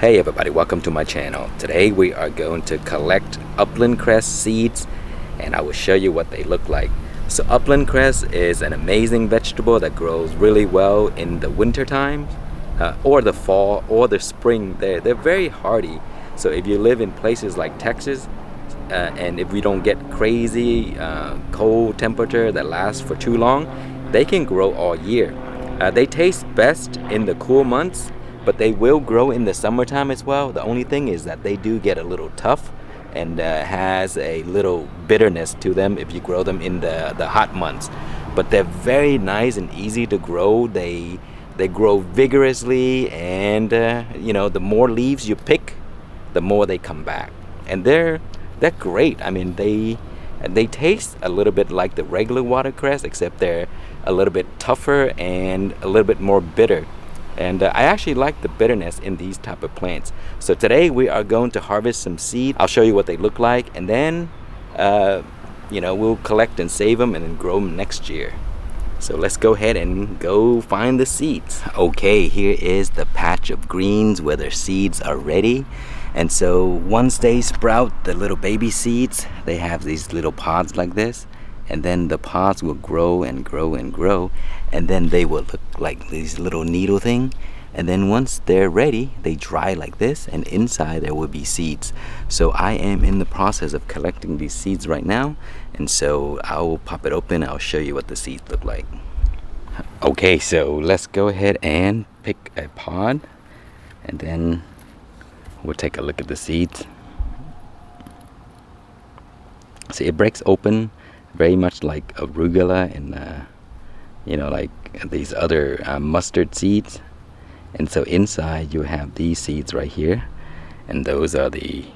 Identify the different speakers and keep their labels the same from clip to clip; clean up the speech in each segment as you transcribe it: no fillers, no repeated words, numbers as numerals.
Speaker 1: Hey everybody, welcome to my channel. Today we are going to collect Upland Cress seeds and I will show you what they look like. So Upland Cress is an amazing vegetable that grows really well in the winter time or the fall or the spring. They're very hardy. So if you live in places like Texas and if we don't get crazy cold temperature that lasts for too long, they can grow all year. They taste best in the cool months, but they will grow in the summertime as well. The only thing is that they do get a little tough and has a little bitterness to them if you grow them in the hot months. But they're very nice and easy to grow. They grow vigorously, and you know, the more leaves you pick, the more they come back. And they're great. I mean, they taste a little bit like the regular watercress, except they're a little bit tougher and a little bit more bitter. And I actually like the bitterness in these type of plants. So today we are going to harvest some seed. I'll show you what they look like, and then you know, we'll collect and save them and then grow them next year. So let's go ahead and go find the seeds. Okay, here is the patch of greens where their seeds are ready. And so once they sprout the little baby seeds, they have these little pods like this, and then the pods will grow and grow and grow, and then they will look like these little needle thing. And then once they're ready, they dry like this, and inside there will be seeds. So I am in the process of collecting these seeds right now, and so I'll pop it open. I'll show you what the seeds look like. Okay, so let's go ahead and pick a pod, and then we'll take a look at the seeds. See, it breaks open very much like arugula and you know, like these other mustard seeds. And so inside you have these seeds right here, and those are the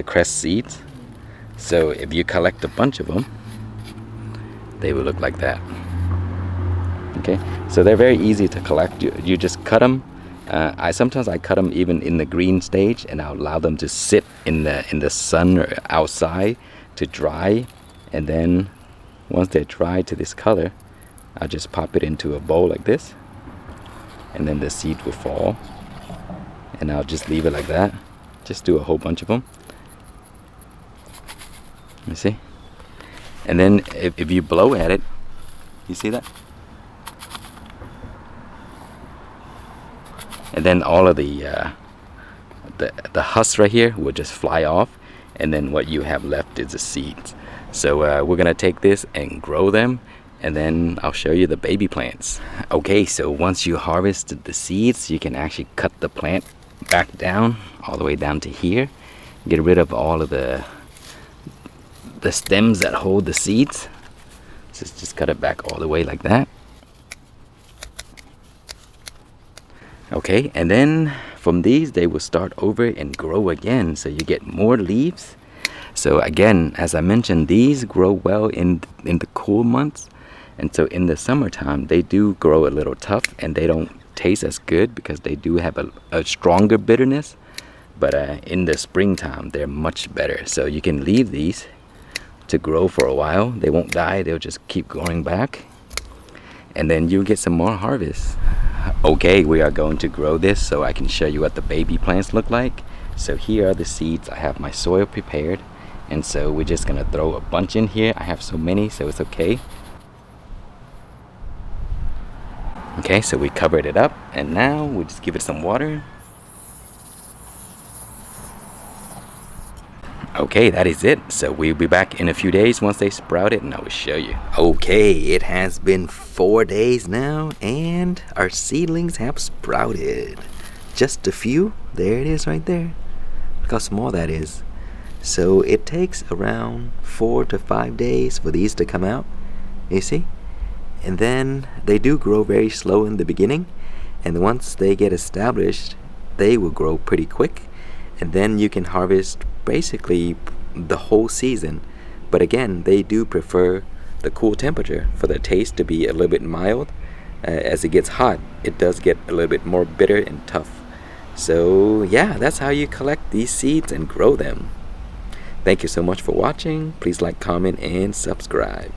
Speaker 1: cress seeds. So if you collect a bunch of them, they will look like that. Okay, so they're very easy to collect. You just cut them. Sometimes I cut them even in the green stage, and I'll allow them to sit in the sun or outside to dry. And then once they're dry to this color, I'll just pop it into a bowl like this, and then the seed will fall, and I'll just leave it like that. Just do a whole bunch of them. You see? And then if you blow at it, you see that? And then all of the husk right here will just fly off, and then what you have left is the seeds. So we're gonna take this and grow them, and then I'll show you the baby plants. Okay, so once you harvest the seeds, you can actually cut the plant back down, all the way down to here. Get rid of all of the stems that hold the seeds. Just cut it back all the way like that. Okay, and then from these they will start over and grow again, so you get more leaves. So again, as I mentioned, these grow well in the cool months, and so in the summertime they do grow a little tough and they don't taste as good because they do have a stronger bitterness. But in the springtime they're much better. So you can leave these to grow for a while. They won't die, they'll just keep growing back, and then you get some more harvest. Okay, we are going to grow this so I can show you what the baby plants look like. So here are the seeds. I have my soil prepared, and so we're just gonna throw a bunch in here. I have so many, so it's okay. Okay, so we covered it up, and now we'll just give it some water. Okay, that is it. So we'll be back in a few days once they sprout it, and I will show you. Okay, it has been 4 days now, and our seedlings have sprouted. Just a few. There it is right there. Look how small that is. So it takes around 4 to 5 days for these to come out. You see? And then they do grow very slow in the beginning, and once they get established, they will grow pretty quick. And then you can harvest basically the whole season. But again, they do prefer the cool temperature for the taste to be a little bit mild. As it gets hot, it does get a little bit more bitter and tough. So yeah, that's how you collect these seeds and grow them. Thank you so much for watching. Please like, comment, and subscribe.